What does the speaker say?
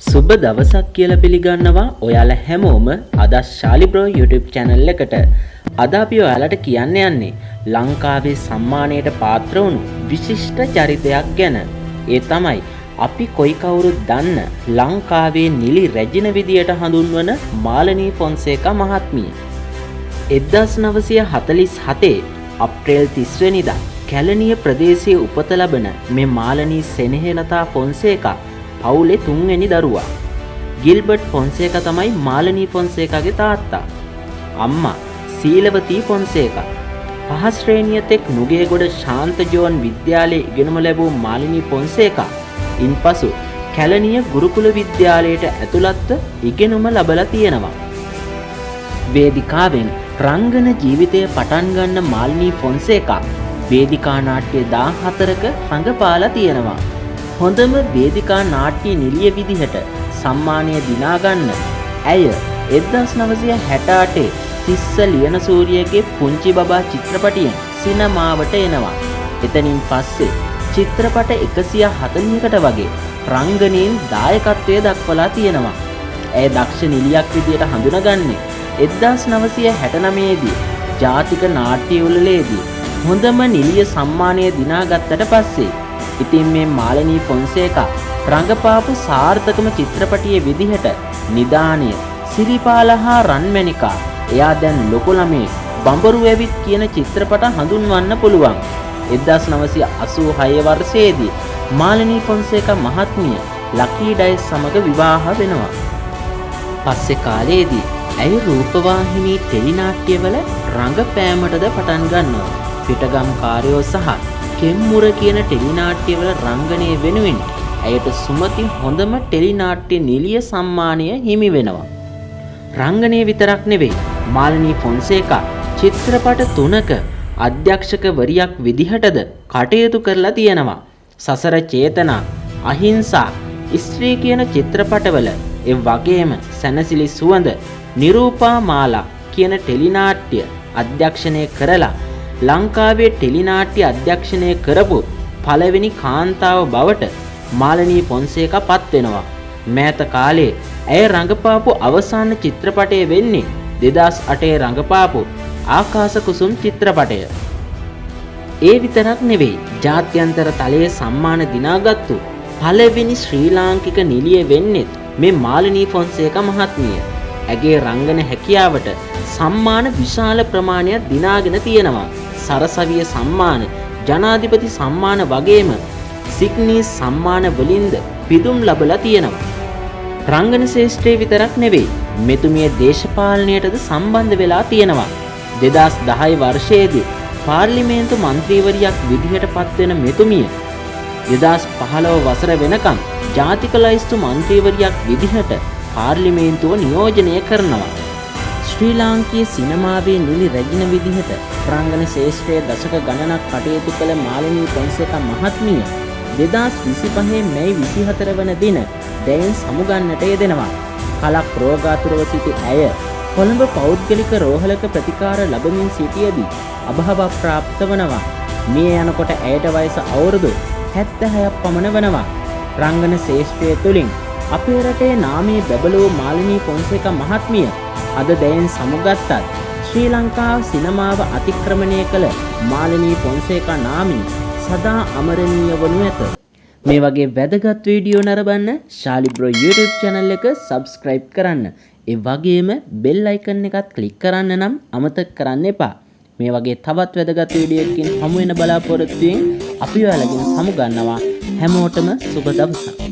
සුබ දවසක් කියලා පිළිගන්නවා ඔයාලා හැමෝම අද ශාලි බ්‍රෝ YouTube channel එකට. අද අපි ඔයාලට කියන්න යන්නේ ලංකාවේ සම්මානයට පාත්‍ර වුණු විශිෂ්ට චරිතයක් ගැන. ඒ තමයි අපි කොයි කවුරුත් දන්න ලංකාවේ නිලි රැජින විදියට හඳුන්වන මාලනී ෆොන්සේකා මහත්මිය. 1947 අප්‍රේල් 30 වෙනිදා කැලණිය ප්‍රදේශයේ උපත ලබන මේ මාලනී සෙනෙහෙලතා ෆොන්සේකා පවුලේ තුන්වෙනි දරුවා. ගිල්බර්ට් ෆොන්සේකා තමයි මාලනී ෆොන්සේකාගේ තාත්තා. අම්මා සීලවතී ෆොන්සේකා. පහ ශ්‍රේණිය තෙක් නුගේගොඩ ශාන්ත ජෝන් විද්‍යාලයේ ඉගෙනුම ලැබූ මාලනී ෆොන්සේකා ඉන්පසු කැලණිය ගුරුකුල විද්‍යාලයට ඇතුළත්ව ඉගෙනුම ලබලා තියෙනවා. වේදිකාවෙන් රංගන ජීවිතය පටන් ගන්න මාලනී ෆොන්සේකා වේදිකා නාට්‍ය 14ක රඟපාලා තියෙනවා. හොඳම වේදිකා නාට්‍ය නිළිය විදිහට සම්මානය දිනා ගන්න ඇය 1968 තිස්ස ලියනසූරියගේ පුංචි බබා චිත්‍රපටයෙන් සිනමාවට එනවා. එතනින් පස්සේ චිත්‍රපට 140කට වගේ රංගනයෙන් දායකත්වය දක්වලා තියෙනවා. ඇය දක්ෂ නිළියක් විදියට හඳුනගන්නේ 1969 දී ජාතික නාට්‍ය උළෙලේදී හොඳම නිළිය සම්මානය දිනාගත්තට පස්සේ. ඉතින් මේ මාලනී ෆොන්සේකා රංගපාපු සාර්ථකම චිත්‍රපටියේ විදිහට නිදානය, සිරිපාල හා රන්මැණිකා, එයා දැන් ලොකු ළමේ, බඹරු ඇවිත් කියන චිත්‍රපට හඳුන්වන්න පුළුවන්. 1986 වර්ෂයේදී මාලනී ෆොන්සේකා මහත්මිය ලකී ඩයස් සමග විවාහ වෙනවා. පස්සේ කාලයේදී ඇය රූපවාහිනී ටෙලිනාට්‍යවල රංගපෑමටද පටන් ගන්නවා. පිටගම් කාර්යෝ සහ කෙම්මුර කියන ටෙලිනාට්‍යවල රංගනය වෙනුවෙන් ඇයට සුමති හොඳම ටෙලිනාට්‍ය නිළිය සම්මානය හිමි වෙනවා. රංගනය විතරක් නෙවෙයි, මාලනී ෆොන්සේකා චිත්‍රපට 3ක අධ්‍යක්ෂකවරියක් විදිහටද කටයුතු කරලා තියෙනවා. සසර චේතනා, අහිංසා, ස්ත්‍රී කියන චිත්‍රපටවල ඒ වගේම සැනසිලි සුවඳ, නිරූපා මාලා කියන ටෙලිනාට්‍ය අධ්‍යක්ෂණය කරලා ලංකාවේ ටෙලිනාට්‍ය අධ්‍යක්ෂණය කරපු පළවෙනි කාන්තාව බවට මාලනී ෆොන්සේකා පත් වෙනවා. මෑත කාලේ ඇය රඟපාපු අවසාන චිත්‍රපටය වෙන්නේ 2008 රඟපාපු ආකාශ කුසුම් චිත්‍රපටය. ඒ විතරක් නෙවෙයි, ජාත්‍යන්තර තලයේ සම්මාන දිනාගත්තු පළවෙනි ශ්‍රී ලාංකික නිළිය වෙන්නේත් මේ මාලනී ෆොන්සේකා මහත්මිය. ඇගේ රංගන හැකියාවට සම්මාන විශාල ප්‍රමාණයක් දිනාගෙන තියෙනවා. සරසවිය සම්මාන, ජනාධිපති සම්මාන වගේම සිග්නී සම්මාන වලින්ද පිදුම් ලැබලා තියෙනවා. රංගන ශේෂ්ත්‍රයේ විතරක් නෙවෙයි, මෙතුමිය දේශපාලනයටද සම්බන්ධ වෙලා තියෙනවා. 2010 වර්ෂයේදී පාර්ලිමේන්තු මන්ත්‍රීවරියක් විදිහට පත්වෙන මෙතුමිය 2015 වසර වෙනකම් ජාතික ලයිස්තු මන්ත්‍රීවරියක් විදිහට පාර්ලිමේන්තුව නියෝජනය කරනවා. ශ්‍රී ලාංකීය සිනමාවේ නිලි රැජින විදිහට රංගන ශේෂ්ත්‍රයේ දශක ගණනක් කටයුතු කළ මාලනී ෆොන්සේකා මහත්මිය 2025 මැයි 24 වන දින දැයෙන් සමුගන්නට යෙදෙනවා. කලක් රෝගාතුරව සිටි ඇය කොළඹ පෞද්ගලික රෝහලක ප්‍රතිකාර ලැබමින් සිටියදී අභාව ප්‍රාප්ත වනවා. මේ යනකොට ඇයට වයස අවුරුදු 76ක් පමණ වනවා. රංගන ශේෂ්ත්‍රය තුලින් අපේ රටේ නාමයේ බැබළූ මාලනී ෆොන්සේකා මහත්මිය අද දැයෙන් සමුගත්තත් ශ්‍රී ලංකාව සිනමාව අතික්‍රමණය කළ මාලනී ෆොන්සේකා නාමය සදා අමරණීය වනු ඇත. මේ වගේ වැදගත් වීඩියෝ නරඹන්න ශාලි බ්‍රෝ YouTube channel එක subscribe කරන්න. ඒ වගේම bell icon එකත් click කරන්න නම් අමතක කරන්න එපා. මේ වගේ තවත් වැදගත් වීඩියෝ එකකින් හමු වෙන බලාපොරොත්තුෙන් අපි ඔයාලගෙන් සමු ගන්නවා. හැමෝටම සුබ දවසක්.